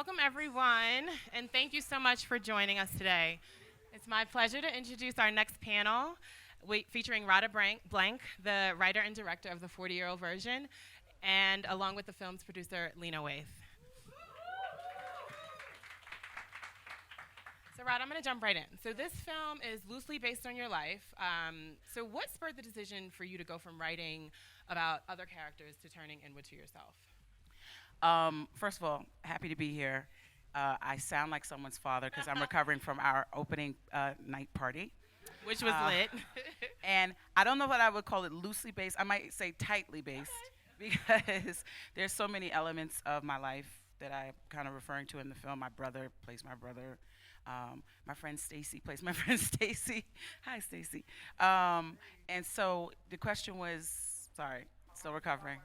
Welcome, everyone, and thank you so much for joining us today. It's my pleasure to introduce our next panel, featuring Rada Blank, the writer and director of the 40-year-old version, and along with the film's producer, Lena Waithe. So, Rada, I'm going to jump right in. So, this film is loosely based on your life. So, what spurred the decision for you to go from writing about other characters to turning inward to yourself? First of all, happy to be here. I sound like someone's father because I'm recovering from our opening night party. Which was lit. And I don't know what I would call it loosely based. I might say tightly based because there's so many elements of my life that I'm kind of referring to in the film. My brother plays my brother. My friend Stacy plays my friend Stacy. Hi, Stacy. And so the question was, sorry, still recovering.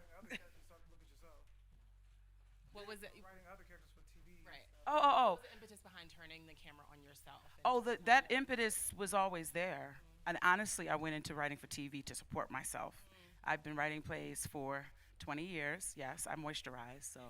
What was it? Writing other characters for TV. Right. Oh, oh, oh. What was the impetus behind turning the camera on yourself? Oh, that impetus was always there. And honestly, I went into writing for TV to support myself. I've been writing plays for 20 years. Yes, I moisturize. So,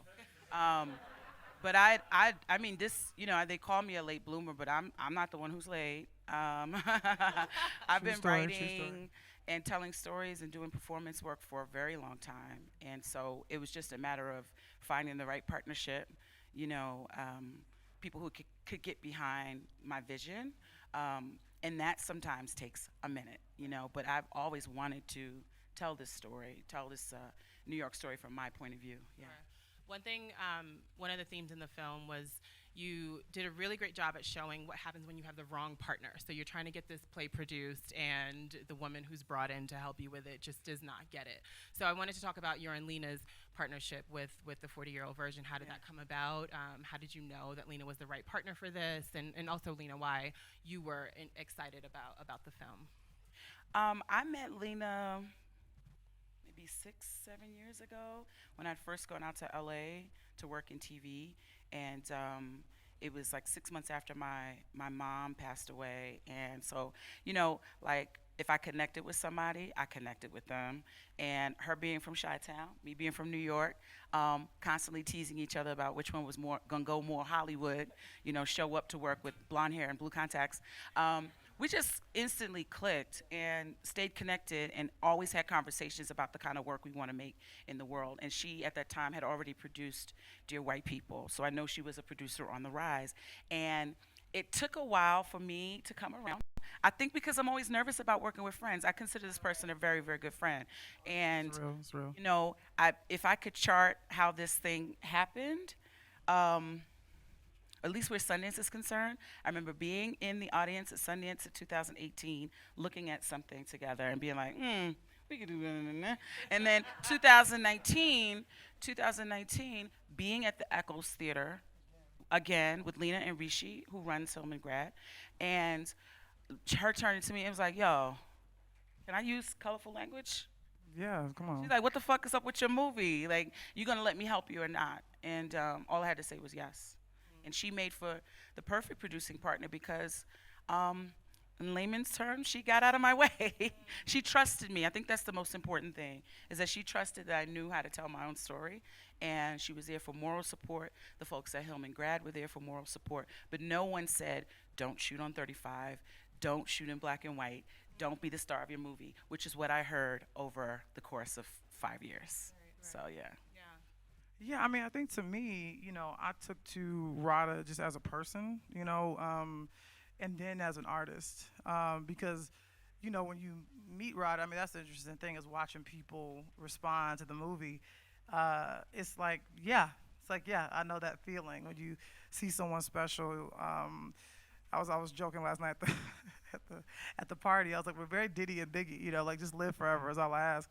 but I mean, this, they call me a late bloomer, but I'm not the one who's late. I've been writing and telling stories and doing performance work for a very long time. And so it was just a matter of finding the right partnership, people who could get behind my vision. And that sometimes takes a minute, but I've always wanted to tell this story, tell this New York story from my point of view. Yeah. Sure. One thing, one of the themes in the film was you did a really great job at showing what happens when you have the wrong partner. So you're trying to get this play produced, and the woman who's brought in to help you with it just does not get it. So I wanted to talk about your and Lena's partnership with the 40-year-old version. How did that come about? How did you know that Lena was the right partner for this? And also, Lena, why you were excited about the film? I met Lena maybe 6-7 years ago when I'd first gone out to LA to work in TV, and it was like 6 months after my mom passed away. And so, like, if I connected with somebody, I connected with them. And her being from Chi-Town, me being from New York, constantly teasing each other about which one was gonna go more Hollywood, show up to work with blonde hair and blue contacts. We just instantly clicked and stayed connected and always had conversations about the kind of work we want to make in the world. And she, at that time, had already produced Dear White People. So I know she was a producer on the rise. And it took a while for me to come around. I think because I'm always nervous about working with friends. I consider this person a very, very good friend. And, It's real. if I could chart how this thing happened, at least where Sundance is concerned, I remember being in the audience at Sundance in 2018, looking at something together and being like, we could do that. And then 2019, being at the Echoes Theater, again, with Lena and Rishi, who runs Film and Grad, and her turning to me and was like, yo, can I use colorful language? Yeah, come on. She's like, what the fuck is up with your movie? Like, you gonna let me help you or not? And all I had to say was yes. And she made for the perfect producing partner because, in layman's terms, she got out of my way. She trusted me. I think that's the most important thing, is that she trusted that I knew how to tell my own story. And she was there for moral support. The folks at Hillman Grad were there for moral support. But no one said, don't shoot on 35, don't shoot in black and white, don't be the star of your movie, which is what I heard over the course of 5 years. Right. So, yeah. Yeah, I mean, I think to me, I took to Rada just as a person, and then as an artist, because, when you meet Rada, I mean, that's the interesting thing is watching people respond to the movie. It's like, yeah, I know that feeling when you see someone special. I was joking last night at the party. I was like, we're very Diddy and Biggie, like just live forever is all I ask.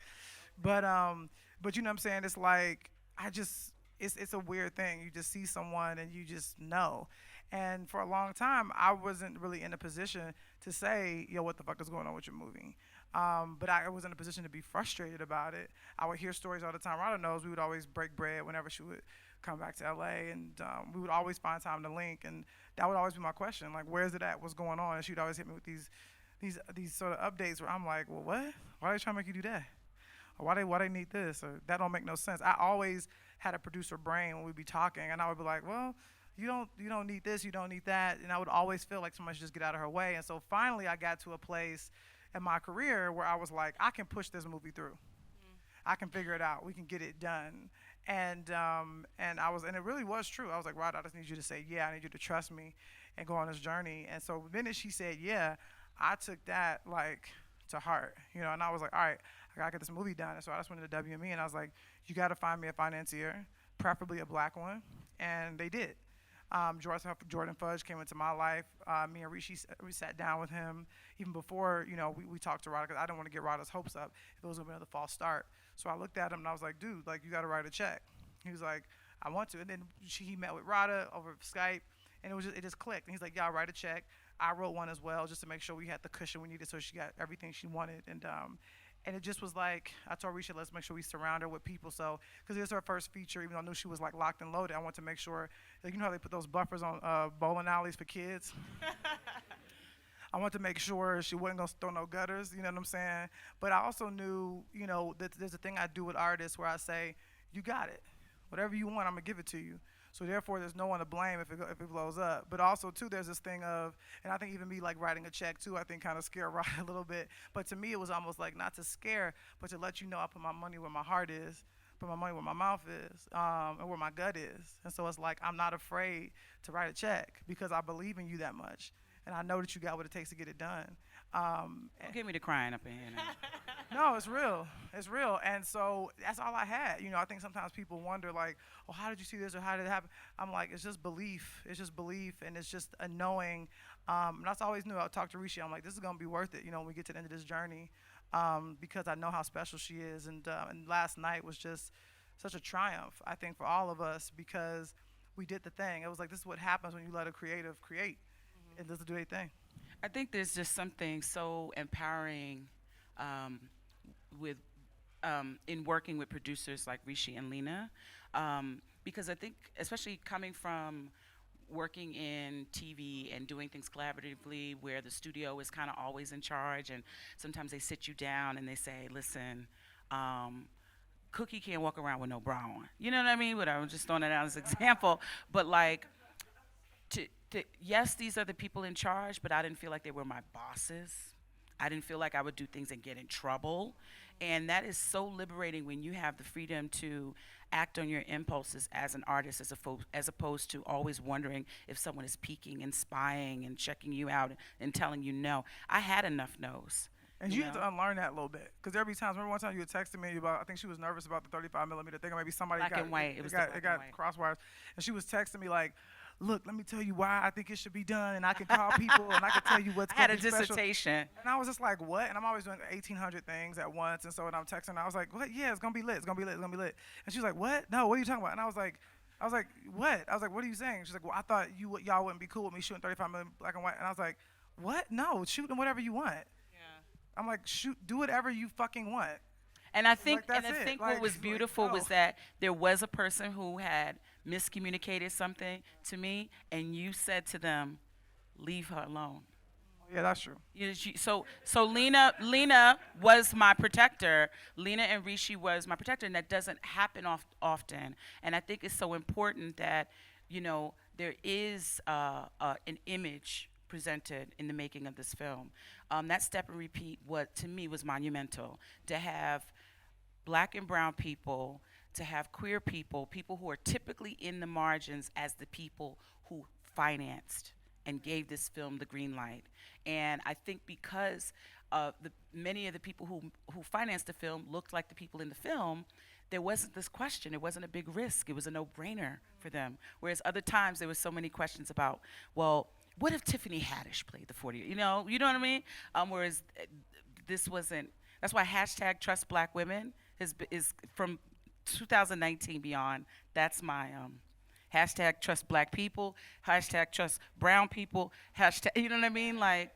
But you know what I'm saying? It's like it's a weird thing. You just see someone and you just know. And for a long time, I wasn't really in a position to say, yo, what the fuck is going on with your movie? But I was in a position to be frustrated about it. I would hear stories all the time. Rada knows we would always break bread whenever she would come back to LA, and we would always find time to link. And that would always be my question, like, where's it at? What's going on? And she'd always hit me with these sort of updates where I'm like, well, what? Why are they trying to make you do that? Or why they need this? Or that don't make no sense. I always had a producer brain when we'd be talking, and I would be like, well, you don't need this, you don't need that. And I would always feel like somebody should just get out of her way. And so finally I got to a place in my career where I was like, I can push this movie through. I can figure it out. We can get it done. And and it really was true. I was like, Rod, I just need you to say yeah. I need you to trust me and go on this journey. And so the minute she said yeah, I took that like to heart, you know. And I was like, all right, I gotta get this movie done. And so I just went to WME and I was like, you gotta find me a financier, preferably a black one. And they did. Jordan Fudge came into my life. Me and Rishi, we sat down with him even before, you know, we talked to Rada because I didn't want to get Rada's hopes up if it was going to be another false start. So I looked at him and I was like, dude, like, you got to write a check. He was like, I want to. And then he met with Rada over Skype, and it just clicked. And he's like, yeah, I'll write a check. I wrote one as well just to make sure we had the cushion we needed so she got everything she wanted. And it just was like, I told Risha, let's make sure we surround her with people. So, because it was her first feature, even though I knew she was like locked and loaded, I want to make sure, like, you know how they put those buffers on bowling alleys for kids? I want to make sure she wasn't going to throw no gutters, you know what I'm saying? But I also knew, you know, that there's a thing I do with artists where I say, you got it. Whatever you want, I'm going to give it to you. So therefore, there's no one to blame if it blows up. But also, too, there's this thing of, and I think even me, like, writing a check, too, I think kind of scared Rod a little bit. But to me, it was almost like not to scare, but to let you know I put my money where my heart is, put my money where my mouth is, and where my gut is. And so it's like I'm not afraid to write a check because I believe in you that much. And I know that you got what it takes to get it done. Don't get me to crying up in here now. No, it's real. It's real. And so that's all I had. You know, I think sometimes people wonder, like, oh, how did you see this or how did it happen? I'm like, it's just belief. It's just belief, and it's just a knowing. And that's always knew. I would talk to Rishi. I'm like, this is going to be worth it, you know, when we get to the end of this journey, because I know how special she is. And last night was just such a triumph, I think, for all of us because we did the thing. It was like, this is what happens when you let a creative create and just do their thing. I think there's just something so empowering with in working with producers like Rishi and Lena, because I think, especially coming from working in TV and doing things collaboratively where the studio is kind of always in charge, and sometimes they sit you down and they say, listen, Cookie can't walk around with no bra on. You know what I mean? But I'm just throwing it out as an example. But like, yes, these are the people in charge, but I didn't feel like they were my bosses. I didn't feel like I would do things and get in trouble. And that is so liberating when you have the freedom to act on your impulses as an artist, as opposed to always wondering if someone is peeking and spying and checking you out and telling you no. I had enough no's. And you have to unlearn that a little bit. Because there be times, remember one time you had texted me about, I think she was nervous about the 35 millimeter thing, or maybe somebody Black got, and white. It got crosswires. And she was texting me like, look, let me tell you why I think it should be done, and I can call people, and I can tell you what's I had going a to be special. dissertation. And I was just like, what? And I'm always doing 1,800 things at once. And so when I'm texting, I was like, what? Yeah, it's going to be lit. It's going to be lit. It's going to be lit. And she was like, what? No, what are you talking about? And I was like, what? I was like, what are you saying? She's like, well, I thought y'all wouldn't be cool with me shooting 35 million black and white. And I was like, what? No, shoot them whatever you want. Yeah. I'm like, do whatever you fucking want. And I think, like, what was beautiful was that there was a person who had miscommunicated something to me, and you said to them, leave her alone. Yeah, that's true. So Lena was my protector. Lena and Rishi was my protector, and that doesn't happen often. And I think it's so important that, you know, there is an image presented in the making of this film. That step and repeat, what to me was monumental, to have black and brown people, to have queer people, people who are typically in the margins as the people who financed and gave this film the green light. And I think because many of the people who financed the film looked like the people in the film, there wasn't this question. It wasn't a big risk. It was a no-brainer for them. Whereas other times there was so many questions about, well, what if Tiffany Haddish played the 40? You know what I mean? Whereas this wasn't. That's why hashtag Trust Black Women is from 2019 beyond. That's my hashtag Trust Black People, hashtag Trust Brown People, hashtag. You know what I mean? Like,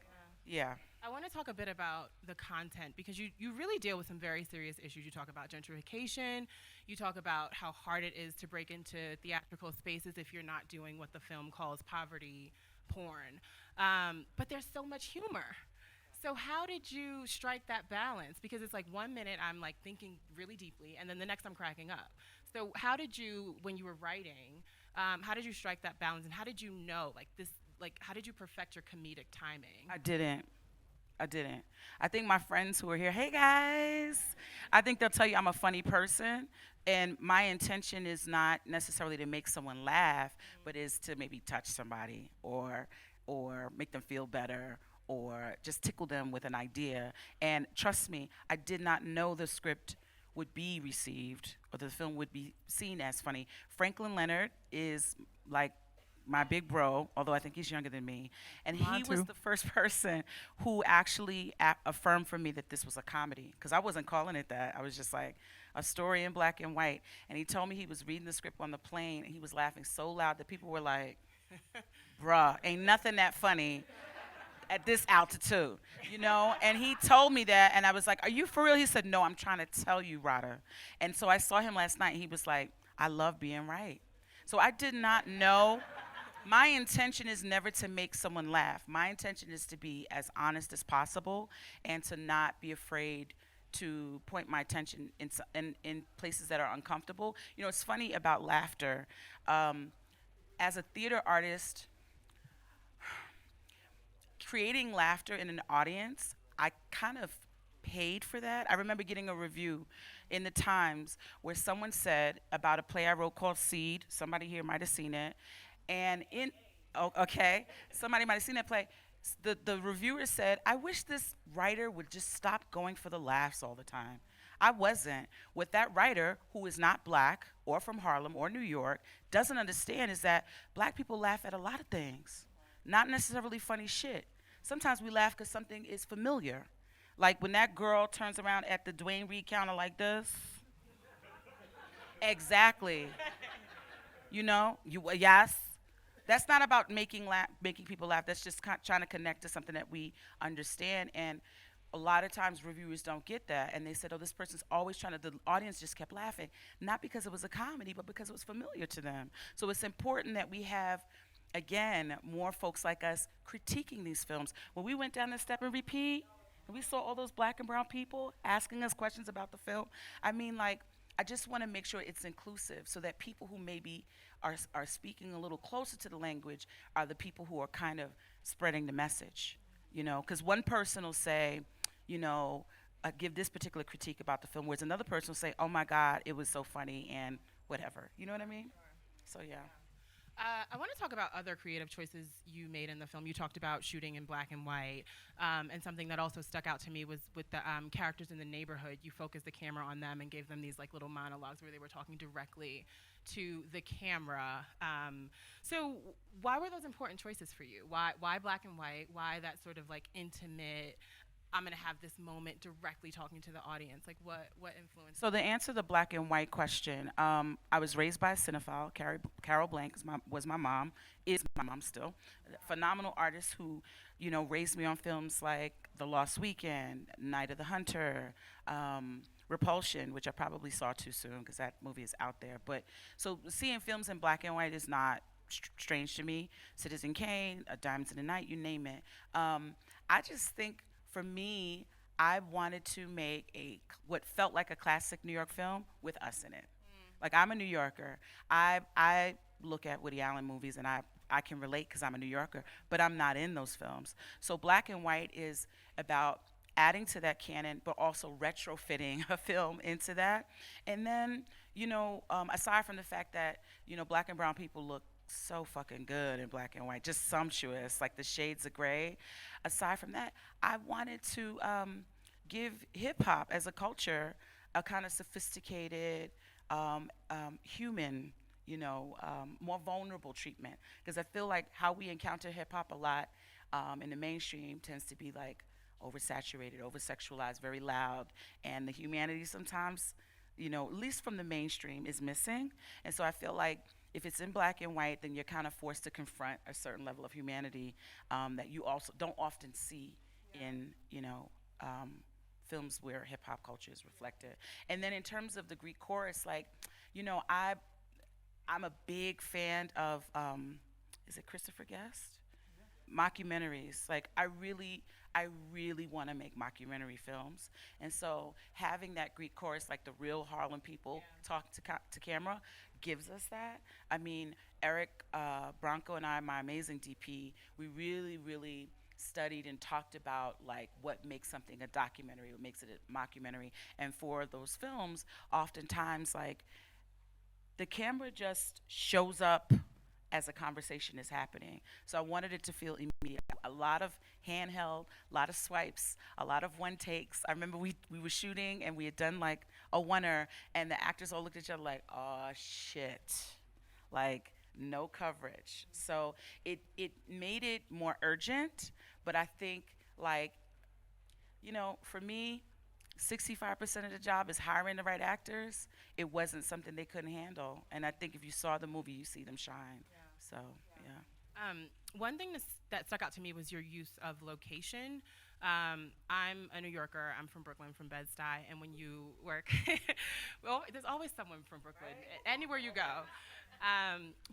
yeah. I want to talk a bit about the content because you really deal with some very serious issues. You talk about gentrification. You talk about how hard it is to break into theatrical spaces if you're not doing what the film calls poverty porn. But there's so much humor. So how did you strike that balance? Because it's like 1 minute I'm like thinking really deeply, and then the next I'm cracking up. So how did you, when you were writing, how did you strike that balance, and how did you know, like this, like how did you perfect your comedic timing? I didn't. I didn't. I think my friends who are here, hey guys, I think they'll tell you I'm a funny person. And my intention is not necessarily to make someone laugh, but is to maybe touch somebody or make them feel better or just tickle them with an idea. And trust me, I did not know the script would be received or the film would be seen as funny. Franklin Leonard is like my big bro, although I think he's younger than me, and Mine he was too. the first person who actually affirmed for me that this was a comedy because I wasn't calling it that. I was just like a story in black and white, and he told me he was reading the script on the plane and he was laughing so loud that people were like, "Bruh, ain't nothing that funny." At this altitude, you know? And he told me that, and I was like, "Are you for real?" He said, "No, I'm trying to tell you, Rada." And so I saw him last night, and he was like, "I love being right." So I did not know. My intention is never to make someone laugh. My intention is to be as honest as possible and to not be afraid to point my attention in places that are uncomfortable. You know, it's funny about laughter. As a theater artist, creating laughter in an audience, I kind of paid for that. I remember getting a review in the Times where someone said about a play I wrote called Seed. Somebody here might have seen it. And in, oh, okay, somebody might have seen that play. The reviewer said, "I wish this writer would just stop going for the laughs all the time." I wasn't. What that writer, who is not black or from Harlem or New York, doesn't understand is that black people laugh at a lot of things, not necessarily funny shit. Sometimes we laugh because something is familiar. Like when that girl turns around at the Dwayne Reed counter like this. Exactly. You know, yes. That's not about making people laugh. That's just trying to connect to something that we understand. And a lot of times reviewers don't get that, and they said, "Oh, this person's always trying to." The audience just kept laughing, not because it was a comedy, but because it was familiar to them. So it's important that we have, again, more folks like us critiquing these films. When we went down the Step and Repeat, and we saw all those black and brown people asking us questions about the film, I mean, like, I just want to make sure it's inclusive so that people who maybe are speaking a little closer to the language are the people who are kind of spreading the message, you know? Because one person will say, you know, give this particular critique about the film, whereas another person will say, "Oh my God, it was so funny," and whatever. You know what I mean? So, yeah. I want to talk about other creative choices you made in the film. You talked about shooting in black and white, and something that also stuck out to me was with the characters in the neighborhood. You focused the camera on them and gave them these like little monologues where they were talking directly to the camera. So why were those important choices for you? Why black and white? Why that sort of like intimate? I'm gonna have this moment directly talking to the audience. Like what influenced? So the answer to the black and white question, I was raised by a cinephile. Carol Blank was my mom, is my mom still. A phenomenal artist who, you know, raised me on films like The Lost Weekend, Night of the Hunter, Repulsion, which I probably saw too soon because that movie is out there. But so seeing films in black and white is not strange to me. Citizen Kane, Diamonds in the Night, you name it. I just think for me, I wanted to make what felt like a classic New York film with us in it. Like I'm a New Yorker. I look at Woody Allen movies and I can relate because I'm a New Yorker, but I'm not in those films. So black and white is about adding to that canon, but also retrofitting a film into that. And then, you know, aside from the fact that, you know, black and brown people look so fucking good in black and white, just sumptuous, like the shades of gray. Aside from that, I wanted to give hip hop as a culture a kind of sophisticated, human, you know, more vulnerable treatment. Because I feel like how we encounter hip hop a lot in the mainstream tends to be like oversaturated, oversexualized, very loud, and the humanity sometimes, you know, at least from the mainstream, is missing. And so I feel like if it's in black and white, then you're kind of forced to confront a certain level of humanity that you also don't often see in, you know, films where hip hop culture is reflected. And then in terms of the Greek chorus, like, you know, I'm a big fan of, is it Christopher Guest? mockumentaries. Like I really want to make mockumentary films, and so having that Greek chorus, like the real Harlem people talk to camera, gives us that. I mean, Eric Bronco and I, my amazing DP, we really studied and talked about like what makes something a documentary, what makes it a mockumentary, and for those films, oftentimes like the camera just shows up as a conversation is happening. So I wanted it to feel immediate. A lot of handheld, a lot of swipes, a lot of one takes. I remember we were shooting and we had done like a oneer, and the actors all looked at each other like, oh shit. Like no coverage. So it made it more urgent, but I think like, for me, 65% of the job is hiring the right actors. It wasn't something they couldn't handle. And I think if you saw the movie, you see them shine. So, yeah. One thing that stuck out to me was your use of location. I'm a New Yorker. I'm from Brooklyn, from Bed-Stuy, and when you work, well, there's always someone from Brooklyn, anywhere you go.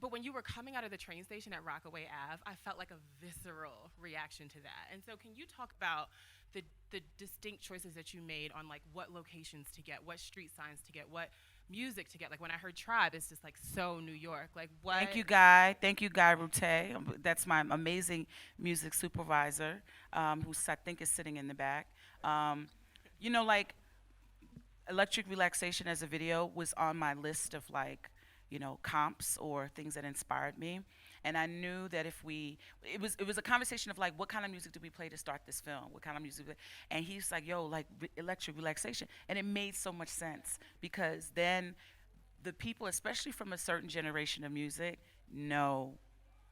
But when you were coming out of the train station at Rockaway Ave, I felt like a visceral reaction to that. And so can you talk about the distinct choices that you made on like what locations to get, what street signs to get, what music to get? Like when I heard Tribe, it's just like so New York. Like what? Thank you, Guy. Thank you, Guy Route. That's my amazing music supervisor, who I think is sitting in the back. Like Electric Relaxation as a video was on my list of like, comps or things that inspired me. And I knew that it was a conversation of like, what kind of music do we play to start this film? What kind of music? And he's like, yo, like Electric Relaxation. And it made so much sense because then the people, especially from a certain generation of music, know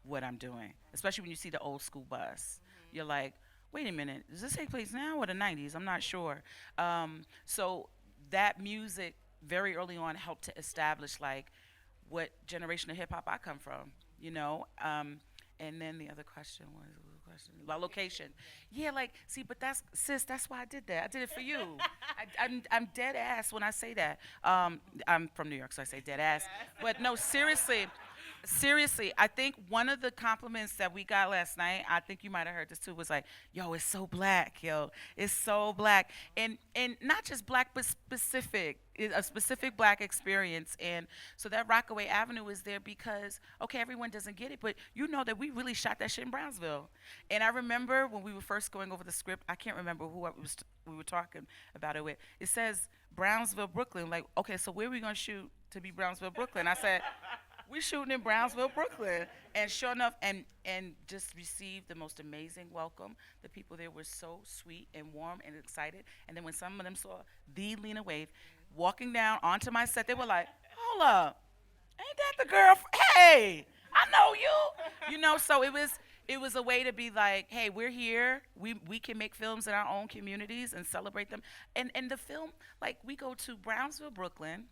what I'm doing. Especially when you see the old school bus. You're like, wait a minute, does this take place now or the 90s? I'm not sure. So that music very early on helped to establish like what generation of hip hop I come from, and then the other question was about location. Yeah, like but that's why I did that. I did it for you. I'm dead ass when I say that. I'm from New York, so I say dead ass. But no, seriously, I think one of the compliments that we got last night, I think you might have heard this too, was like, yo, it's so black, yo. It's so black. And not just black, but a specific black experience. And so that Rockaway Avenue is there because, okay, everyone doesn't get it, but you know that we really shot that shit in Brownsville. And I remember when we were first going over the script, I can't remember who we were talking about it with. It says Brownsville, Brooklyn. Like, okay, so where are we going to shoot to be Brownsville, Brooklyn? I said, we're shooting in Brownsville, Brooklyn. And sure enough, and just received the most amazing welcome. The people there were so sweet and warm and excited. And then when some of them saw the Lena Waithe walking down onto my set, they were like, hold up, ain't that the girl? Hey, I know you. So it was a way to be like, hey, we're here. We can make films in our own communities and celebrate them. And the film, like, we go to Brownsville, Brooklyn,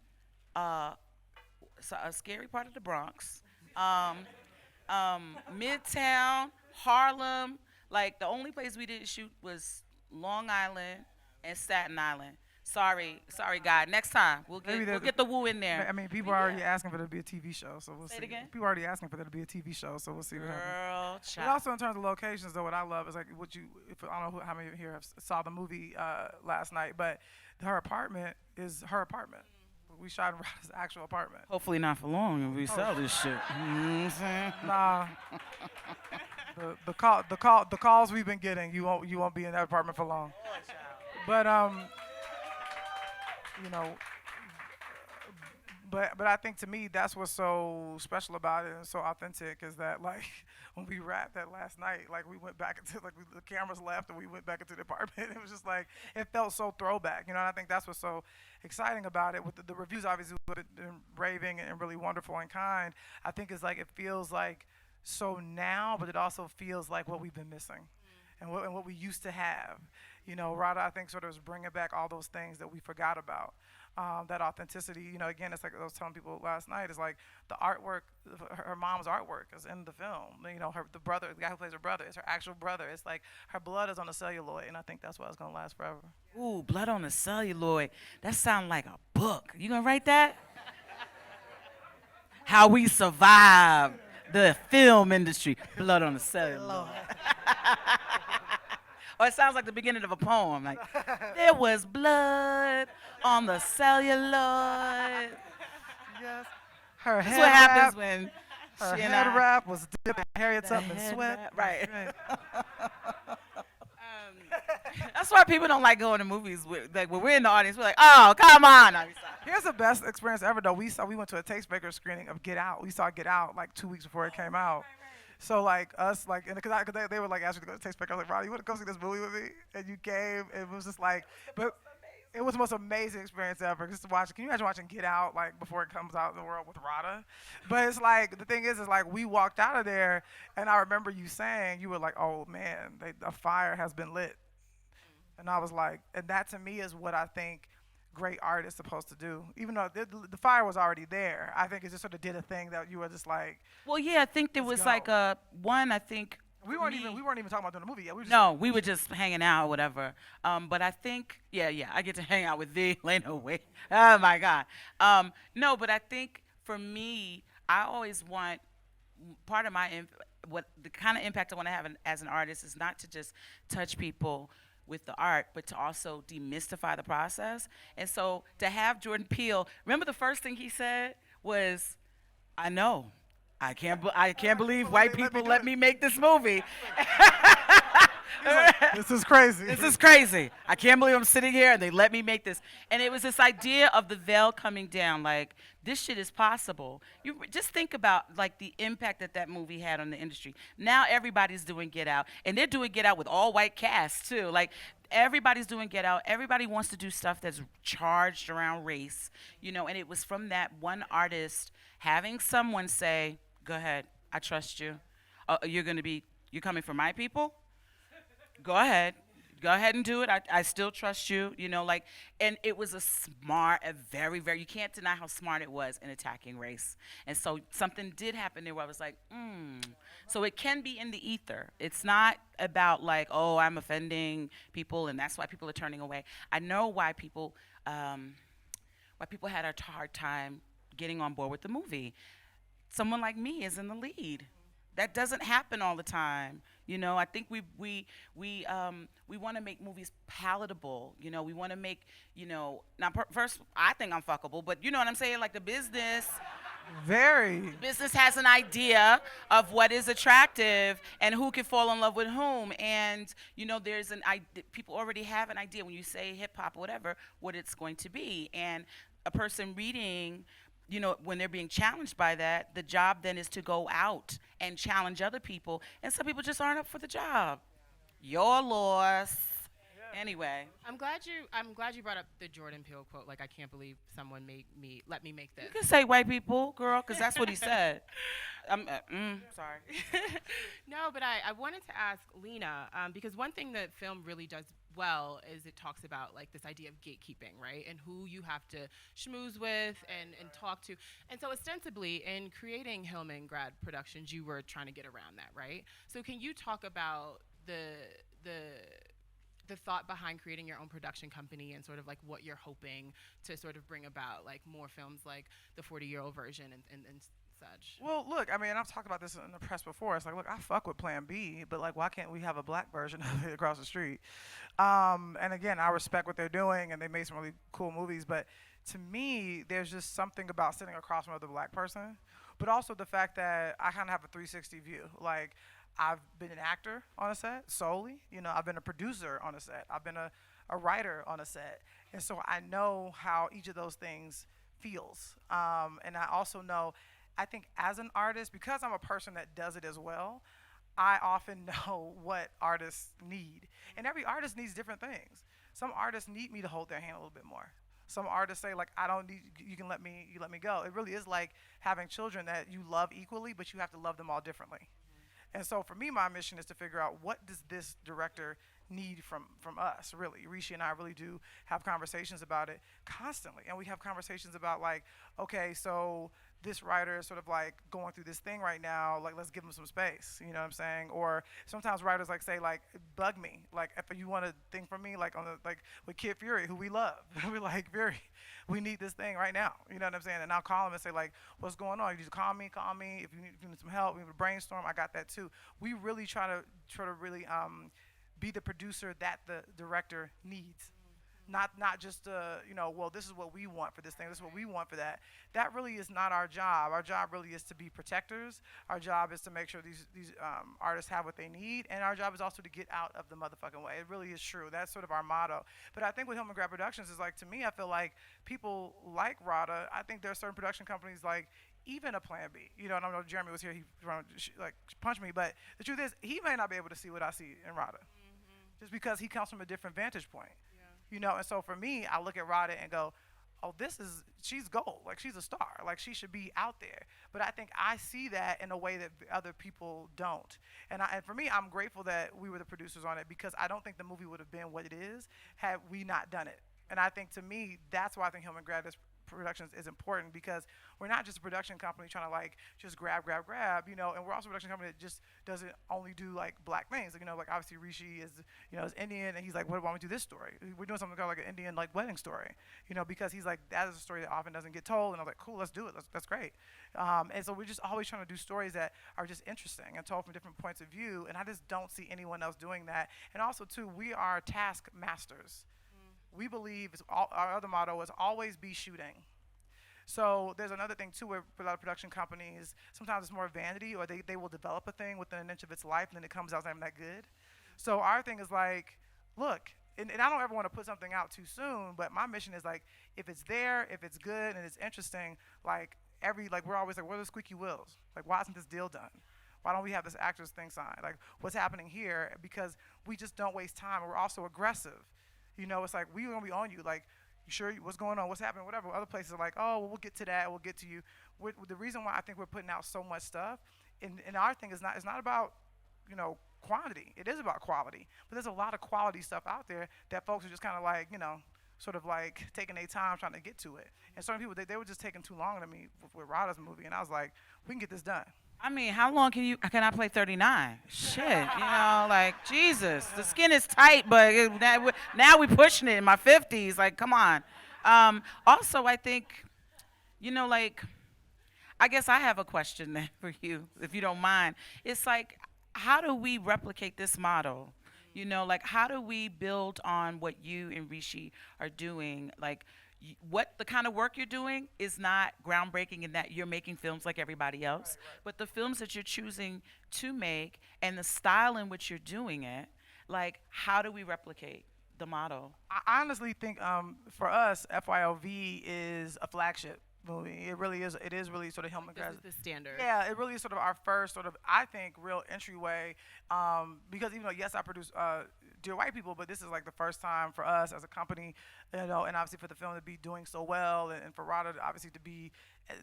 so a scary part of the Bronx, Midtown, Harlem. Like the only place we didn't shoot was Long Island and Staten Island. Sorry, God. Next time we'll get the woo in there. I mean, people are already asking for there to be a TV show, so we'll Say see. it again? People are already asking for there to be a TV show, so we'll see what happens. Girl, But child. also in terms of locations, though, what I love is like I don't know how many here saw the movie last night, but her apartment is her apartment. We shot in Rada's actual apartment. Hopefully not for long if we sell this shit. You know what I'm saying? Nah. The calls we've been getting, you won't be in that apartment for long. But but I think to me that's what's so special about it and so authentic is that like when we wrapped that last night, like we went back into the cameras left and we went back into the apartment. It was just like it felt so throwback, And I think that's what's so exciting about it. With the reviews, obviously, been raving and really wonderful and kind. I think it's like it feels like so now, but it also feels like what we've been missing, and what we used to have. Rada, I think, sort of is bringing back all those things that we forgot about. That authenticity, again, it's like I was telling people last night, it's like the artwork, her mom's artwork is in the film. The guy who plays her brother, is her actual brother. It's like her blood is on the celluloid, and I think that's why it's gonna last forever. Ooh, blood on the celluloid. That sounds like a book. You gonna write that? How we survived The film industry, blood on the celluloid. Or it sounds like the beginning of a poem. Like, there was blood on the celluloid. Yes. Her That's head what happens wrap, when her she and head I. wrap was dipping Harriet's The up in head sweat. wrap, right. Um, That's why people don't like going to movies. Like when we're in the audience, we're like, "Oh, come on!" I'm sorry. Here's the best experience ever though. We went to a Tastemaker screening of Get Out. We saw Get Out like 2 weeks before it came out. So like us like and because they were like asking me to go to Tastemaker. I was like, Ronnie, you want to come see this movie with me? And you came. And it was just like, but it was the most amazing experience ever. Just to watch. Can you imagine watching Get Out like before it comes out in the world with Rada? But it's like the thing is like we walked out of there, and I remember you saying you were like, oh man, a fire has been lit. And I was like, and that to me is what I think great art is supposed to do. Even though the fire was already there, I think it just sort of did a thing that you were just like, Well, yeah, I think there Let's was go. like one. I think we weren't even talking about doing the movie yet. We were just, No, we were just hanging out or whatever. But I think, yeah, I get to hang out with thee, Lena. Wait, oh my God. No, but I think for me, I always want part of my what the kind of impact I want to have as an artist is not to just touch people with the art, but to also demystify the process. And so to have Jordan Peele, remember the first thing he said was, "I know, I can't believe white people let me make this movie." this is crazy. This is crazy. I can't believe I'm sitting here and they let me make this. And it was this idea of the veil coming down, like this shit is possible. You just think about like the impact that movie had on the industry. Now everybody's doing Get Out, and they're doing Get Out with all white cast too. Like everybody's doing Get Out. Everybody wants to do stuff that's charged around race, And it was from that one artist having someone say, "Go ahead, I trust you. You're coming for my people. Go ahead and do it. I still trust you, and it was a very, very, you can't deny how smart it was in attacking race. And so something did happen there where I was like, So it can be in the ether. It's not about like, oh, I'm offending people and that's why people are turning away. I know why people had a hard time getting on board with the movie. Someone like me is in the lead. That doesn't happen all the time. I think we want to make movies palatable. We want to make, first, I think I'm fuckable, but you know what I'm saying? Like the business has an idea of what is attractive and who can fall in love with whom. And, there's people already have an idea when you say hip hop or whatever, what it's going to be. And a person reading, when they're being challenged by that, the job then is to go out and challenge other people. And some people just aren't up for the job. Your loss. Yeah. Anyway. I'm glad you brought up the Jordan Peele quote. Like, I can't believe someone let me make this. You can say white people, girl, because that's what he said. Sorry. No, but I wanted to ask Lena, because one thing that film really does well is it talks about like this idea of gatekeeping, right? And who you have to schmooze with and talk to. And so ostensibly in creating Hillman Grad Productions, you were trying to get around that, right? So can you talk about the thought behind creating your own production company and sort of like what you're hoping to sort of bring about, like more films like the 40-year-old version and such? Well, look, I mean, I've talked about this in the press before. It's like, look, I fuck with Plan B, but like, why can't we have a black version of it across the street? And again, I respect what they're doing, and they made some really cool movies. But to me, there's just something about sitting across from another black person, but also the fact that I kind of have a 360 view. Like, I've been an actor on a set solely. I've been a producer on a set. I've been a writer on a set. And so I know how each of those things feels. And I also know, I think as an artist, because I'm a person that does it as well, I often know what artists need. And every artist needs different things. Some artists need me to hold their hand a little bit more. Some artists say, like, I don't need, you let me go. It really is like having children that you love equally, but you have to love them all differently. And so for me, my mission is to figure out, what does this director need from us, really. Rishi and I really do have conversations about it constantly. And we have conversations about like, okay, so this writer is sort of like going through this thing right now, like let's give him some space, you know what I'm saying? Or sometimes writers like say like bug me, like if you want a thing from me, like on the like with Kid Fury, who we love, we're like Fury, we need this thing right now, you know what I'm saying? And I'll call him and say like, what's going on? You just call me. If you need some help, we need a brainstorm, I got that too. We really try to really be the producer that the director needs. Not just well, this is what we want for this thing, this is what we want for that. That really is not our job. Our job really is to be protectors. Our job is to make sure these artists have what they need, and our job is also to get out of the motherfucking way. It really is true. That's sort of our motto. But I think with Hillman Grad Productions is like, to me, I feel like people like Rada. I think there are certain production companies like even a Plan B. You know, and I don't know if Jeremy was here, he like punch me, but the truth is he may not be able to see what I see in Rada, just because he comes from a different vantage point. You know, and so for me, I look at Rada and go, oh, she's gold. Like, she's a star. Like, she should be out there. But I think I see that in a way that other people don't. And for me, I'm grateful that we were the producers on it, because I don't think the movie would have been what it is had we not done it. And I think, to me, that's why I think Hillman Grad Productions is important, because we're not just a production company trying to like just grab, you know, and we're also a production company that just doesn't only do like black things. Like, you know, like obviously Rishi is, you know, is Indian, and he's like, why don't we do this story? We're doing something called like an Indian like wedding story, you know, because he's like, that is a story that often doesn't get told. And I was like, cool, let's do it. That's great. And so we're just always trying to do stories that are just interesting and told from different points of view. And I just don't see anyone else doing that. And also too, we are task masters. We believe our other motto is always be shooting. So there's another thing too, where a lot of production companies, sometimes it's more vanity, or they will develop a thing within an inch of its life, and then it comes out not that good. So our thing is like, look, and I don't ever want to put something out too soon, but my mission is like, if it's there, if it's good and it's interesting, like we're always like, where are the squeaky wheels? Like, why isn't this deal done? Why don't we have this actors thing signed? Like, what's happening here? Because we just don't waste time, and we're also aggressive. You know, it's like, we're going to be on you. Like, you sure? What's going on? What's happening? Whatever. Other places are like, oh, well, we'll get to that. We'll get to you. The reason why I think we're putting out so much stuff, and our thing is not about, you know, quantity. It is about quality. But there's a lot of quality stuff out there that folks are just kind of like, you know, sort of like taking their time trying to get to it. And certain people, they were just taking too long to me with Rada's movie. And I was like, we can get this done. I mean, how long can I play 39? Shit, you know, like, Jesus. The skin is tight, but now we're pushing it in my 50s. Like, come on. Also, I think, you know, like, I guess I have a question then for you, if you don't mind. It's like, how do we replicate this model? You know, like, how do we build on what you and Rishi are doing? Like, what the kind of work you're doing is not groundbreaking in that you're making films like everybody else, right. But the films that you're choosing to make and the style in which you're doing it, like, how do we replicate the model? I honestly think for us, FYOV is a flagship movie. It really is. It is really sort of Hillman Grad. This is the standard. Yeah, it really is sort of our first sort of, I think, real entryway. Because even though, yes, I produce Dear White People, but this is like the first time for us as a company, you know, and obviously for the film to be doing so well, and for Rada obviously to be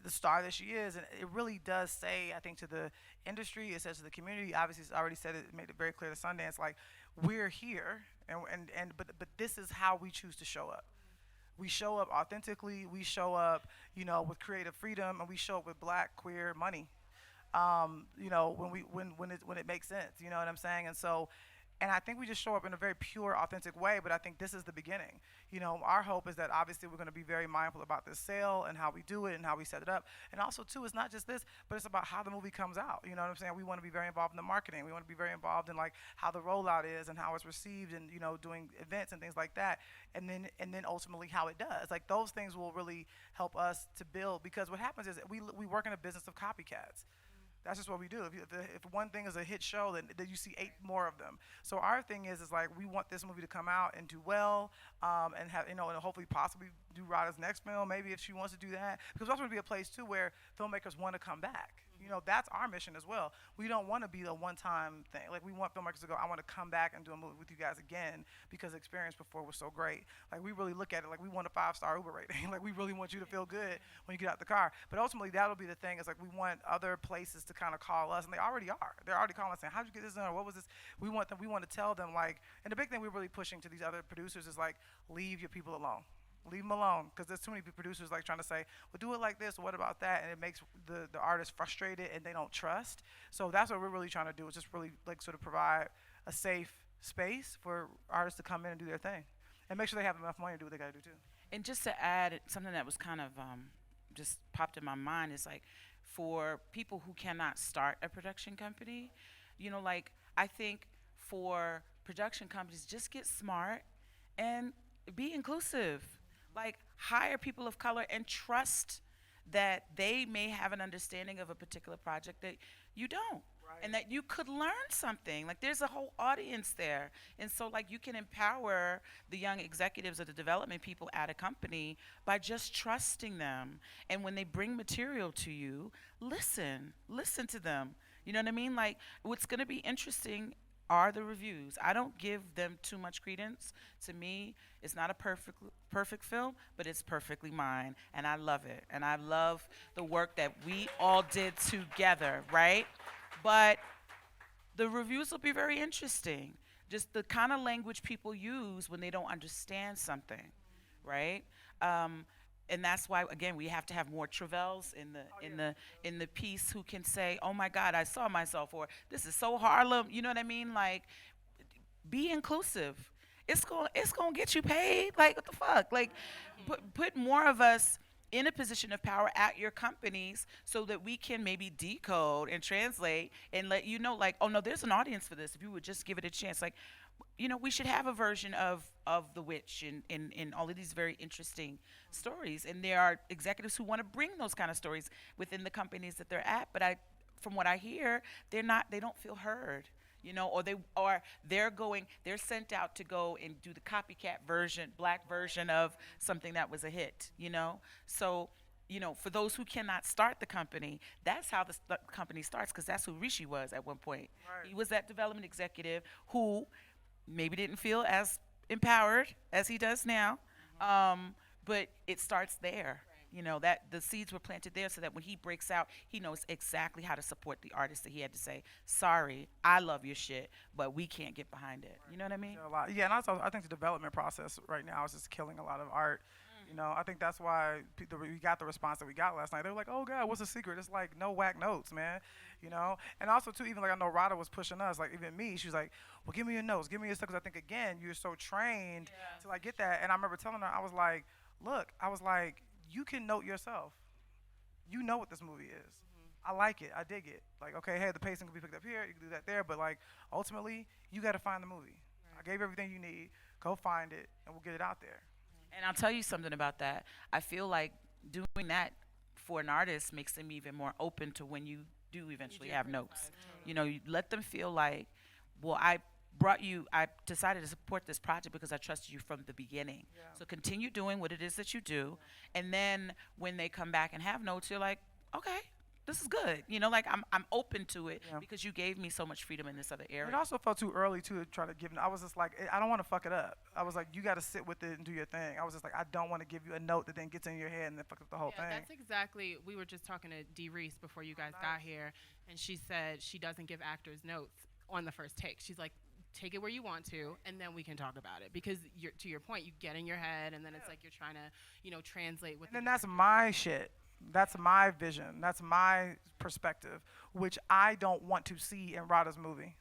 the star that she is. And it really does say, I think, to the industry, it says to the community, obviously it's already said it, made it very clear to Sundance, like, we're here, but this is how we choose to show up. We show up authentically, we show up, you know, with creative freedom, and we show up with black, queer money, you know, when it makes sense, you know what I'm saying? And so, and I think we just show up in a very pure, authentic way, but I think this is the beginning. You know, our hope is that obviously we're going to be very mindful about this sale and how we do it and how we set it up. And also, too, it's not just this, but it's about how the movie comes out. You know what I'm saying? We want to be very involved in the marketing. We want to be very involved in, like, how the rollout is and how it's received and, you know, doing events and things like that. And then ultimately how it does. Like, those things will really help us to build, because what happens is that we work in a business of copycats. That's just what we do. If one thing is a hit show, then you see 8 more of them. So our thing is like, we want this movie to come out and do well, and have, you know, and hopefully possibly do Rada's next film, maybe, if she wants to do that. Because we also want to be a place too where filmmakers want to come back. You know, that's our mission as well. We don't want to be a one-time thing. Like, we want filmmakers to go, I want to come back and do a movie with you guys again because the experience before was so great. Like, we really look at it like we want a 5-star Uber rating. Like, we really want you to feel good when you get out the car. But ultimately, that'll be the thing. It's like, we want other places to kind of call us, and they already are. They're already calling us saying, how'd you get this done? Or what was this? We want to tell them, like, and the big thing we're really pushing to these other producers is like, leave your people alone. Leave them alone, because there's too many producers like trying to say, well, do it like this, or what about that, and it makes the artist frustrated and they don't trust. So that's what we're really trying to do, is just really like sort of provide a safe space for artists to come in and do their thing, and make sure they have enough money to do what they got to do too. And just to add something that was kind of just popped in my mind is like for people who cannot start a production company, you know, like I think for production companies, just get smart and be inclusive. Like hire people of color and trust that they may have an understanding of a particular project that you don't. Right. And that you could learn something. Like there's a whole audience there. And so like you can empower the young executives or the development people at a company by just trusting them. And when they bring material to you, listen to them. You know what I mean? Like what's going to be interesting are the reviews. I don't give them too much credence. To me, it's not a perfect film, but it's perfectly mine, and I love it. And I love the work that we all did together, right? But the reviews will be very interesting. Just the kind of language people use when they don't understand something, right? And that's why again we have to have more Travels in the piece who can say, "Oh my God, I saw myself," or "This is so Harlem." You know what I mean? Like, be inclusive. It's gonna get you paid. Like what the fuck? Like, put more of us in a position of power at your companies so that we can maybe decode and translate and let you know, like, oh no, there's an audience for this if you would just give it a chance. Like, you know, we should have a version of The Witch and all of these very interesting stories. And there are executives who want to bring those kind of stories within the companies that they're at. But from what I hear, they don't feel heard. You know, or they're sent out to go and do the copycat version, black version of something that was a hit, you know? So, you know, for those who cannot start the company, that's how the company starts, because that's who Rishi was at one point. Right. He was that development executive who maybe didn't feel as empowered as he does now, but it starts there. You know, that the seeds were planted there so that when he breaks out, he knows exactly how to support the artist that he had to say, sorry, I love your shit, but we can't get behind it. You know what I mean? Yeah, a lot. Yeah, and also I think the development process right now is just killing a lot of art. You know, I think that's why we got the response that we got last night. They were like, "Oh God, what's the secret?" It's like no whack notes, man. You know, and also too, even like I know Rada was pushing us, like even me. She was like, "Well, give me your notes, give me your stuff," because I think again, you're so trained to like get that. And I remember telling her, I was like, "Look, you can note yourself. You know what this movie is. I like it. I dig it. Like, okay, hey, the pacing can be picked up here. You can do that there. But, like, ultimately, you got to find the movie. Right. I gave you everything you need. Go find it, and we'll get it out there." And I'll tell you something about that. I feel like doing that for an artist makes them even more open to when you do eventually have notes. You know, you let them feel like, well, I decided to support this project because I trusted you from the beginning. Yeah. So continue doing what it is that you do. And then when they come back and have notes, you're like, okay, this is good. You know, like I'm open to it because you gave me so much freedom in this other area. It also felt too early to try to give. I was just like, I don't want to fuck it up. I was like, you got to sit with it and do your thing. I was just like, I don't want to give you a note that then gets in your head and then fucks up the whole thing. That's exactly. We were just talking to Dee Reese before you guys got here, and she said she doesn't give actors notes on the first take. She's like, take it where you want to, and then we can talk about it. Because to your point, you get in your head, and then it's like you're trying to, you know, translate with. And then that's my shit. That's my vision. That's my perspective, which I don't want to see in Rada's movie.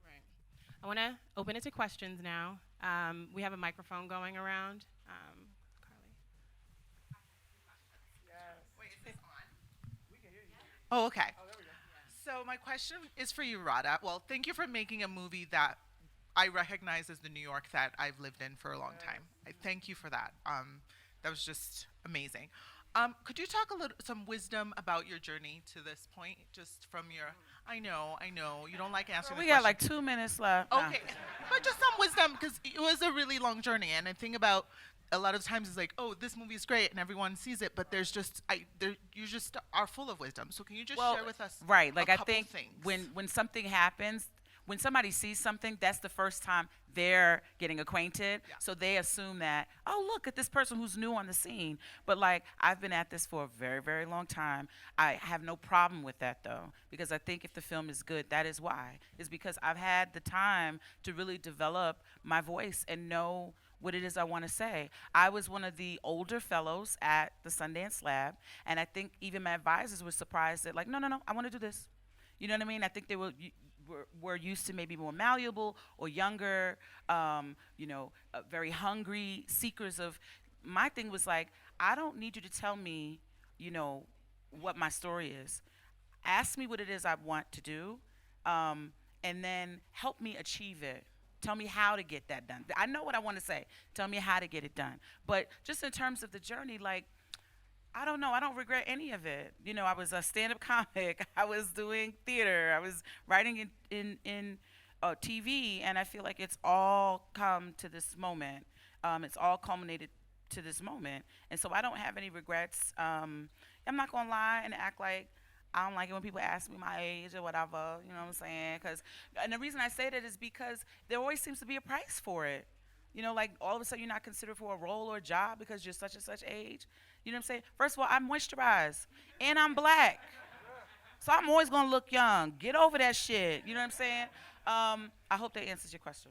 Right. I want to open it to questions now. We have a microphone going around. Carly. Wait, is this on? We can hear you. Oh, okay. So my question is for you, Rada. Well, thank you for making a movie that I recognize as the New York that I've lived in for a long time. I thank you for that. That was just amazing. Could you talk some wisdom about your journey to this point, just from your? I know, you don't like answering. We got like 2 minutes left. Okay, but just some wisdom because it was a really long journey, and I think about. A lot of times it's like, oh, this movie is great, and everyone sees it, but there's just, you just are full of wisdom. So can you just share with us? Right, like I think things? when something happens, when somebody sees something, that's the first time they're getting acquainted. Yeah. So they assume that, oh, look at this person who's new on the scene. But like, I've been at this for a very, very long time. I have no problem with that though, because I think if the film is good, that is why. Is because I've had the time to really develop my voice and know what it is I want to say. I was one of the older fellows at the Sundance Lab, and I think even my advisors were surprised that, like, no, no, no, I want to do this. You know what I mean? I think they were used to maybe more malleable or younger, very hungry seekers of. My thing was like, I don't need you to tell me, what my story is. Ask me what it is I want to do, and then help me achieve it. Tell me how to get that done. I know what I want to say. Tell me how to get it done. But just in terms of the journey, like, I don't know. I don't regret any of it. I was a stand-up comic. I was doing theater. I was writing in TV, and I feel like it's all come to this moment. It's all culminated to this moment, and so I don't have any regrets. I'm not gonna lie and act like I don't like it when people ask me my age or whatever. You know what I'm saying? And the reason I say that is because there always seems to be a price for it. Like all of a sudden you're not considered for a role or a job because you're such and such age. You know what I'm saying? First of all, I moisturize and I'm black. So I'm always gonna look young. Get over that shit. You know what I'm saying? I hope that answers your question.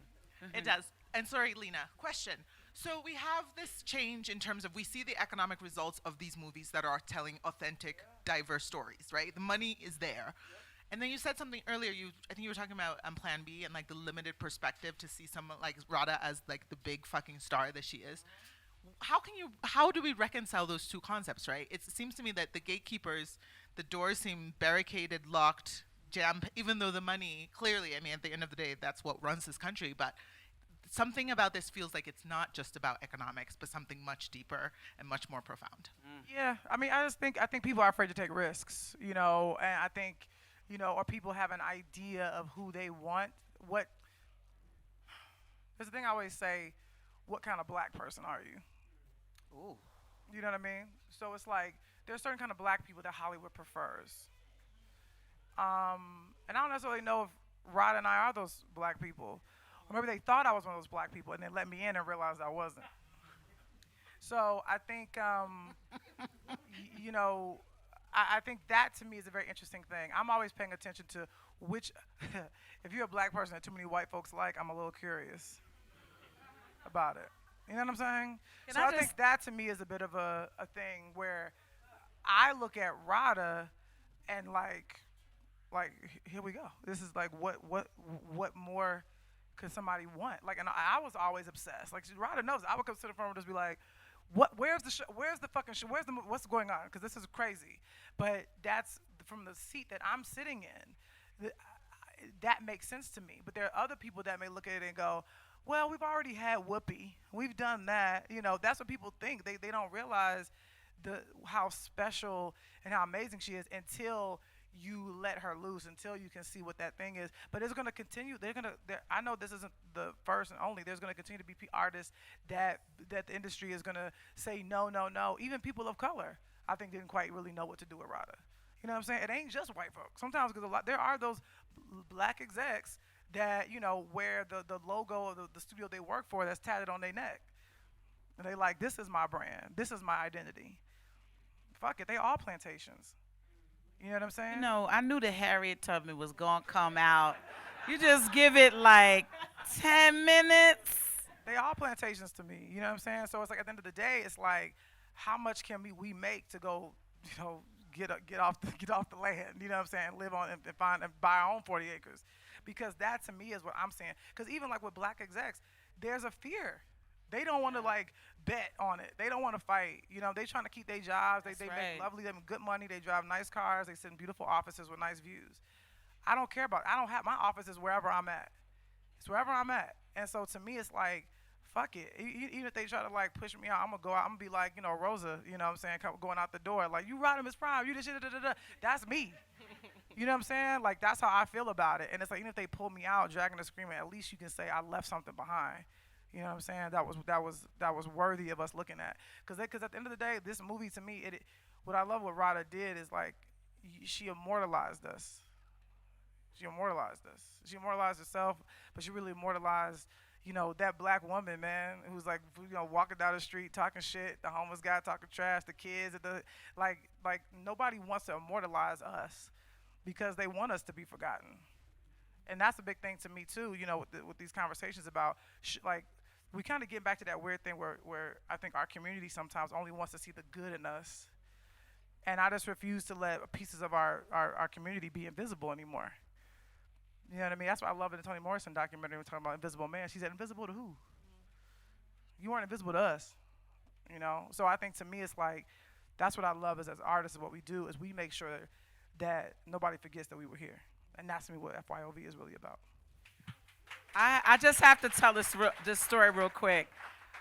It does. And sorry, Lena, question. So we have this change in terms of we see the economic results of these movies that are telling authentic, diverse stories, right? The money is there. And then you said something earlier. I think you were talking about Plan B and like the limited perspective to see someone like Rada as like the big fucking star that she is. How do we reconcile those two concepts, right? It seems to me that the gatekeepers, the doors seem barricaded, locked, jammed, even though the money, clearly, I mean, at the end of the day, that's what runs this country, but something about this feels like it's not just about economics, but something much deeper and much more profound. Yeah, I mean, I think people are afraid to take risks, and I think, or people have an idea of who they want. There's the thing I always say, what kind of black person are you? Ooh. You know what I mean? So it's like, there's certain kind of black people that Hollywood prefers. And I don't necessarily know if Rod and I are those black people. Or maybe they thought I was one of those black people and then let me in and realized I wasn't. So I think, I think that to me is a very interesting thing. I'm always paying attention to which, if you're a black person that too many white folks like, I'm a little curious about it. You know what I'm saying? So I think that to me is a bit of a thing where I look at Rada and like, here we go. This is like, what more could somebody want? Like, and I was always obsessed. Like, Rada knows. I would come to the front and just be like, where's the show? Where's the fucking show? What's going on? Because this is crazy. But that's from the seat that I'm sitting in. That makes sense to me. But there are other people that may look at it and go, well, we've already had Whoopi. We've done that. That's what people think. They don't realize how special and how amazing she is until you let her loose, until you can see what that thing is. But it's going to continue. I know this isn't the first and only. There's going to continue to be artists that the industry is going to say no, no, no. Even people of color, I think, didn't quite really know what to do with Rada. You know what I'm saying? It ain't just white folks. Sometimes, because there are those black execs that, wear the logo of the studio they work for that's tatted on their neck. And they like, this is my brand. This is my identity. Fuck it. They all plantations. You know what I'm saying? I knew that Harriet Tubman was going to come out. You just give it like 10 minutes. They all plantations to me. You know what I'm saying? So it's like at the end of the day, it's like, how much can we make to go, get off the land? You know what I'm saying? Live on and buy our own 40 acres. Because that to me is what I'm saying. Because even like with black execs, there's a fear. They don't want to like bet on it. They don't want to fight. They trying to keep their jobs. They make lovely, they make good money. They drive nice cars. They sit in beautiful offices with nice views. I don't care about it. I don't have my office is wherever I'm at. It's wherever I'm at. And so to me, it's like, fuck it. Even if they try to like push me out, I'm gonna go out. I'm gonna be like, Rosa. You know what I'm saying? Going out the door like, you Rodimus Prime. You this shit. That's me. You know what I'm saying? Like that's how I feel about it. And it's like even if they pull me out, dragging and screaming, at least you can say I left something behind. You know what I'm saying? That was worthy of us looking at. Because at the end of the day, this movie to me, what I love what Rada did is like, she immortalized us. She immortalized us. She immortalized herself, but she really immortalized, that black woman, man, who's like, walking down the street talking shit, the homeless guy talking trash, the kids, like nobody wants to immortalize us because they want us to be forgotten. And that's a big thing to me too, with these conversations about like we kind of get back to that weird thing where I think our community sometimes only wants to see the good in us. And I just refuse to let pieces of our community be invisible anymore. You know what I mean? That's why I love in the Toni Morrison documentary. We're talking about Invisible Man. She said, invisible to who? You weren't invisible to us. You know? So I think to me, it's like, that's what I love as artists, is what we do is we make sure that nobody forgets that we were here. And that's to me what FYOV is really about. I just have to tell this story real quick.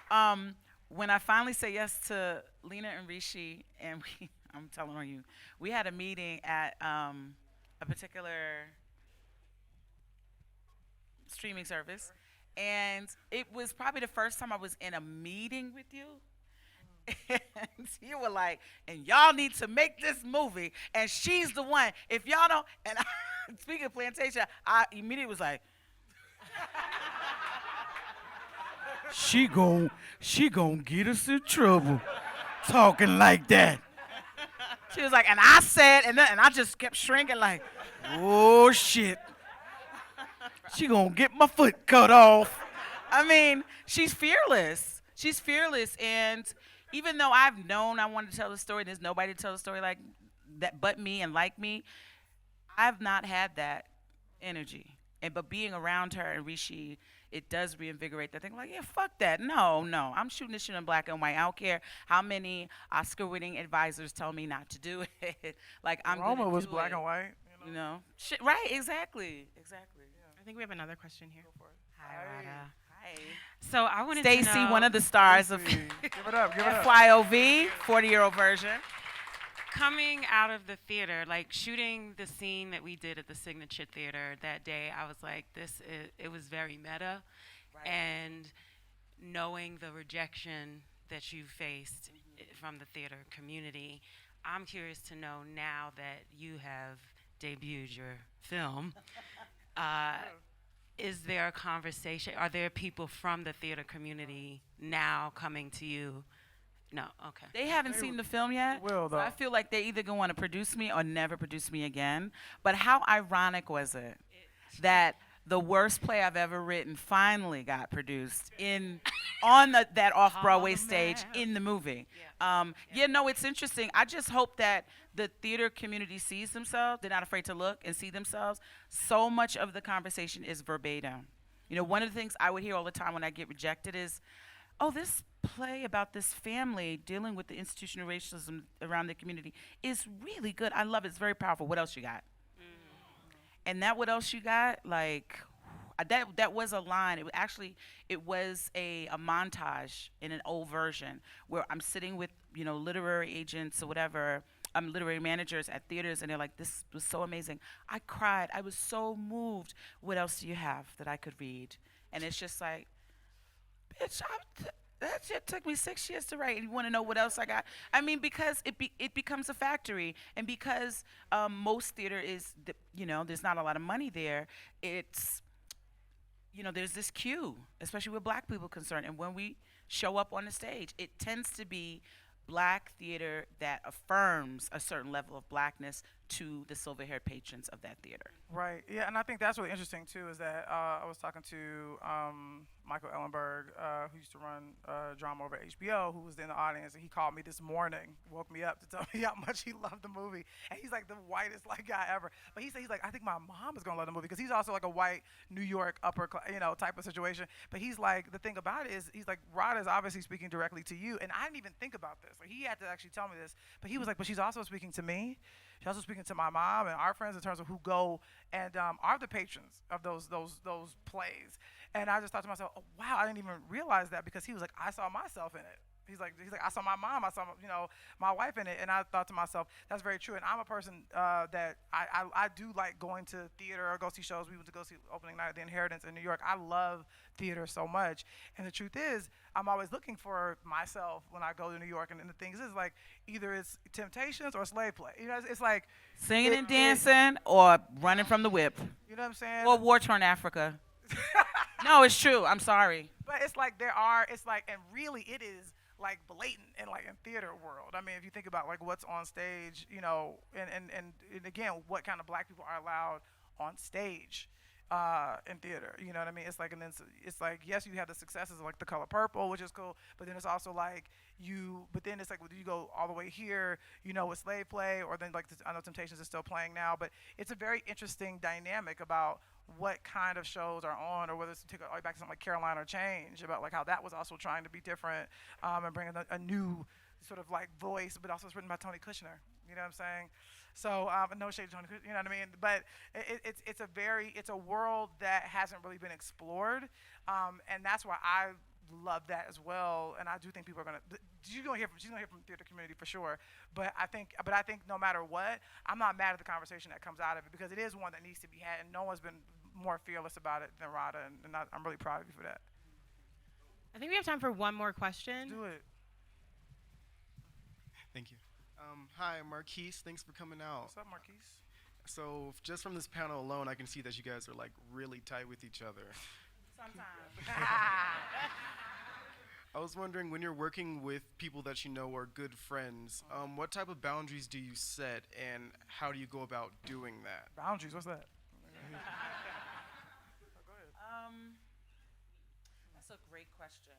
When I finally said yes to Lena and Rishi, and I'm telling you, we had a meeting at a particular streaming service, and it was probably the first time I was in a meeting with you. And you were like, and y'all need to make this movie, and she's the one. If y'all don't, and speaking of Plantation, I immediately was like, she gon' get us in trouble talking like that. She was like, and I said, and I just kept shrinking like, oh shit. She gonna get my foot cut off. I mean, she's fearless. She's fearless, and even though I've known I wanted to tell the story, there's nobody to tell the story like that but me and like me, I've not had that energy. But being around her and Rishi, it does reinvigorate that thing. Like, yeah, fuck that. No, I'm shooting this shit in black and white. I don't care how many Oscar-winning advisors tell me not to do it. Like, I'm gonna do it. Roma was black and white. You know? Shit, right, exactly. Yeah. I think we have another question here. Hi, Rada. Hi. So I wanted to Stacy, know, one of the stars of Give it up. FYOV, 40-year-old version. coming out of the theater, like shooting the scene that we did at the Signature Theater that day, I was like, it was very meta. Right. And knowing the rejection that you faced from the theater community, I'm curious to know now that you have debuted your film, is there a conversation? Are there people from the theater community now coming to you? No, okay. They haven't seen the film yet. Will, so though. I feel like they either gonna want to produce me or never produce me again. But how ironic was it that the worst play I've ever written finally got produced on that off-Broadway stage in the movie. Yeah, no, it's interesting. I just hope that the theater community sees themselves. They're not afraid to look and see themselves. So much of the conversation is verbatim. You know, one of the things I would hear all the time when I get rejected is, oh, this play about this family dealing with the institutional racism around the community is really good. I love it. It's very powerful. What else you got? And that what else you got, like, that was a line. It was a montage in an old version where I'm sitting with, you know, literary agents or whatever, literary managers at theaters, and they're like, this was so amazing. I cried. I was so moved. What else do you have that I could read? And it's just like, bitch, that shit took me 6 years to write. And you want to know what else I got? I mean, because it becomes a factory, and because most theater is, you know, there's not a lot of money there. It's, you know, there's this queue, especially with black people concerned. And when we show up on the stage, it tends to be black theater that affirms a certain level of blackness to the silver-haired patrons of that theater. Right. Yeah, and I think that's really interesting too. Is that I was talking to Michael Ellenberg, who used to run drama over at HBO, who was in the audience, and he called me this morning, woke me up to tell me how much he loved the movie. And he's like the whitest like guy ever. But he said he's like, I think my mom is gonna love the movie because he's also like a white New York upper type of situation. But he's like, the thing about it is, he's like, Rada is obviously speaking directly to you, and I didn't even think about this. Like, he had to actually tell me this, but he was like, but she's also speaking to me. She's also speaking to my mom and our friends in terms of who go and are the patrons of those plays. And I just thought to myself, oh, wow, I didn't even realize that, because he was like, I saw myself in it. He's like, I saw my mom, I saw, you know, my wife in it, and I thought to myself, that's very true. And I'm a person that I do like going to theater or go see shows. We went to go see opening night of The Inheritance in New York. I love theater so much, and the truth is, I'm always looking for myself when I go to New York. And the thing is like, either it's Temptations or Slave Play. You know, it's like Singing and dancing or running from the whip. You know what I'm saying? Or war-torn Africa. No, it's true. I'm sorry. But it's like and really it is like blatant in theater world. I mean, if you think about like what's on stage, you know, and again, what kind of black people are allowed on stage. in theater. You know what I mean? It's like, it's like, yes, you have the successes of like The Color Purple, which is cool, but then it's also like but then it's like, you go all the way here, with Slave Play, or then like, I know Temptations is still playing now, but it's a very interesting dynamic about what kind of shows are on, or whether it's to take it all the way back to something like Caroline or Change, about like how that was also trying to be different, and bring a new sort of like voice, but also it's written by Tony Kushner. You know what I'm saying? So no shade to Tony Kushner, you know what I mean? But it's a world that hasn't really been explored, and that's why I love that as well. And I do think people are she's gonna hear from the theater community for sure. But I think no matter what, I'm not mad at the conversation that comes out of it, because it is one that needs to be had, and no one's been more fearless about it than Rada, and I'm really proud of you for that. I think we have time for one more question. Do it. Thank you. Hi, Marquise. Thanks for coming out. What's up, Marquise? So just from this panel alone, I can see that you guys are like really tight with each other. Sometimes. I was wondering, when you're working with people that you know are good friends, what type of boundaries do you set, and how do you go about doing that? Boundaries, what's that? That's a great question.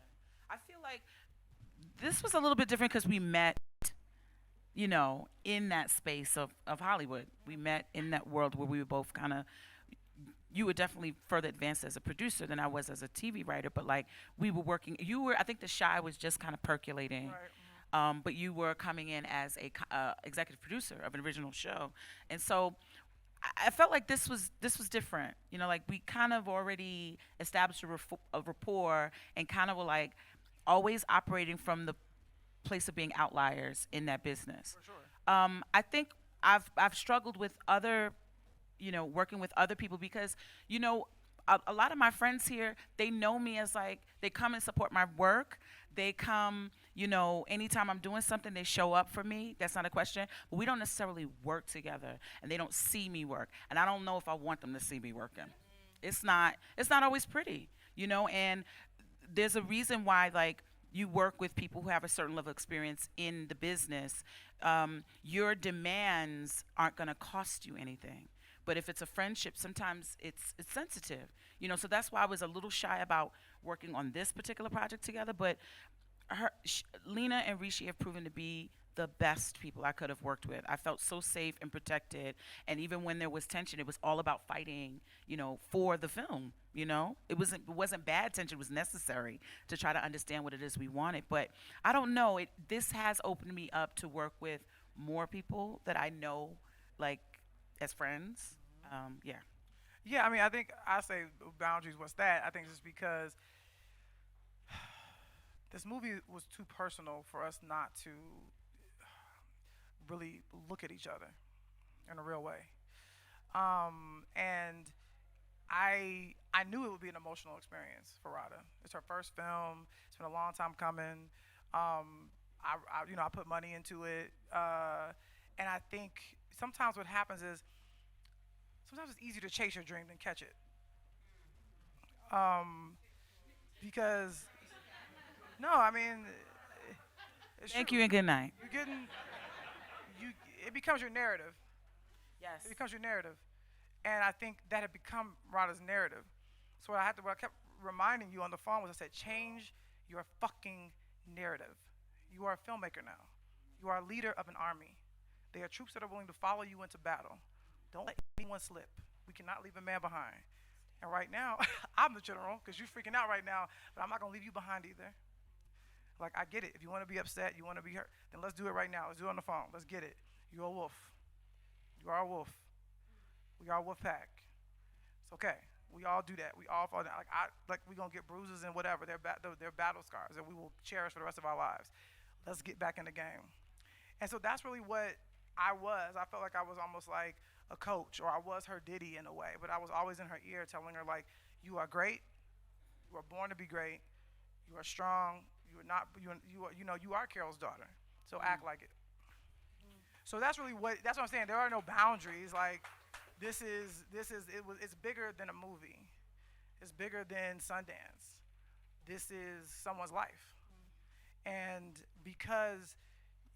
I feel like this was a little bit different because we met, in that space of Hollywood. We met in that world where we were both kind of, you were definitely further advanced as a producer than I was as a TV writer, but like we were working, I think The Chi was just kind of percolating. Right. But you were coming in as a executive producer of an original show. And so I felt like this was different. Like we kind of already established a rapport, and kind of were like always operating from the place of being outliers in that business. For sure. I think I've struggled with other, working with other people, because, a lot of my friends here, they know me as like, they come and support my work. They come, anytime I'm doing something, they show up for me. That's not a question. But we don't necessarily work together, and they don't see me work. And I don't know if I want them to see me working. It's not always pretty, and there's a reason why, like, you work with people who have a certain level of experience in the business. Your demands aren't going to cost you anything. But if it's a friendship, sometimes it's sensitive. So that's why I was a little shy about working on this particular project together. But Lena and Rishi have proven to be the best people I could have worked with. I felt so safe and protected. And even when there was tension, it was all about fighting, for the film. It wasn't bad tension. It was necessary to try to understand what it is we wanted. But I don't know. This has opened me up to work with more people that I know, like, as friends. Yeah. Yeah, I mean, I think I say boundaries. What's that? I think it's just because this movie was too personal for us not to really look at each other in a real way. And I knew it would be an emotional experience for Rada. It's her first film. It's been a long time coming. I put money into it, and I think sometimes what happens is sometimes it's easier to chase your dream than catch it. Because no, I mean, it's Thank true. you and good night. It becomes your narrative. Yes. It becomes your narrative. And I think that had become Rada's narrative. So what I kept reminding you on the phone was, I said, change your fucking narrative. You are a filmmaker now. You are a leader of an army. They are troops that are willing to follow you into battle. Don't let anyone slip. We cannot leave a man behind. And right now, I'm the general, because you're freaking out right now, but I'm not going to leave you behind either. Like, I get it. If you want to be upset, you want to be hurt, then let's do it right now. Let's do it on the phone. Let's get it. You're a wolf. You are a wolf. We are a wolf pack. It's okay. We all do that. We all fall down. We're going to get bruises and whatever. They're battle scars that we will cherish for the rest of our lives. Let's get back in the game. And so that's really what I was. I felt like I was almost like a coach, or I was her Diddy in a way, but I was always in her ear telling her, like, you are great. You are born to be great. You are strong. You are not, you are Carol's daughter. So act like it. So that's what I'm saying. There are no boundaries. Like, it's bigger than a movie. It's bigger than Sundance. This is someone's life. And because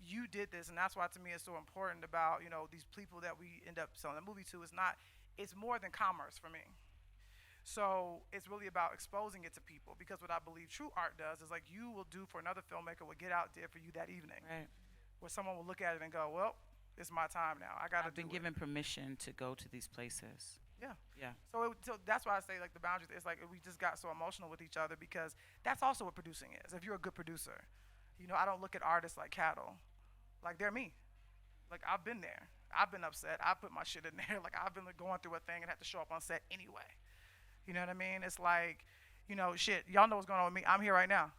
you did this, and that's why to me it's so important about, these people that we end up selling the movie to, it's more than commerce for me. So it's really about exposing it to people, because what I believe true art does is like you will do for another filmmaker what Get Out did for you that evening, Right. where someone will look at it and go, well, it's my time now. I got to I've do been it. given permission to go to these places. Yeah. Yeah. So that's why I say like the boundaries. It's like we just got so emotional with each other, because that's also what producing is. If you're a good producer, you know, I don't look at artists like cattle. Like they're me. Like I've been there. I've been upset. I put my shit in there. Like I've been like, going through a thing and had to show up on set anyway. You know what I mean? It's like, you know, shit. Y'all know what's going on with me. I'm here right now.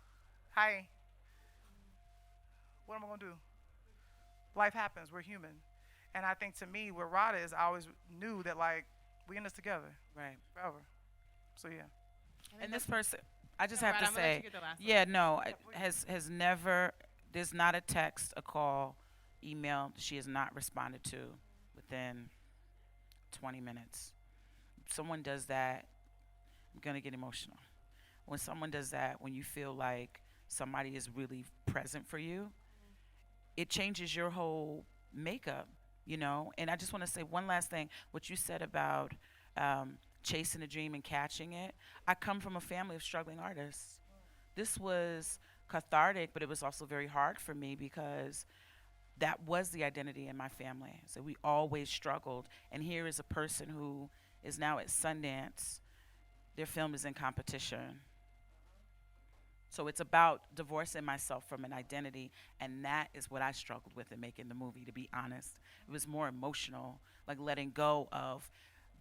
Hi. What am I gonna do? Life happens. We're human. And I think to me, where Rada is, I always knew that like we in this together Right. forever. So yeah. And this person, I just No, have Rada, to I'm gonna let you say, get the last one. yeah, no, has never. There's not a text, a call, email she has not responded to within 20 minutes. Someone does that, I'm gonna get emotional. When someone does that, when you feel like somebody is really present for you, it changes your whole makeup, you know. And I just want to say one last thing. What you said about chasing a dream and catching it. I come from a family of struggling artists. This was cathartic, but it was also very hard for me because that was the identity in my family. So we always struggled. And here is a person who is now at Sundance. Their film is in competition. So it's about divorcing myself from an identity, and that is what I struggled with in making the movie, to be honest. It was more emotional, like letting go of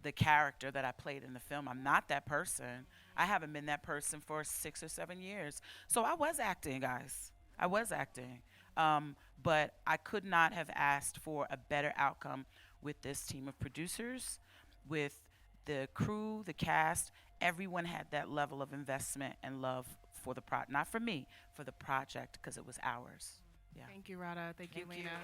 the character that I played in the film. I'm not that person. I haven't been that person for 6 or 7 years. So I was acting, guys. I was acting. But I could not have asked for a better outcome with this team of producers, with the crew, the cast. Everyone had that level of investment and love for the project. Not for me, for the project, because it was ours. Yeah. Thank you, Rada. Thank you, Thank you. Lena.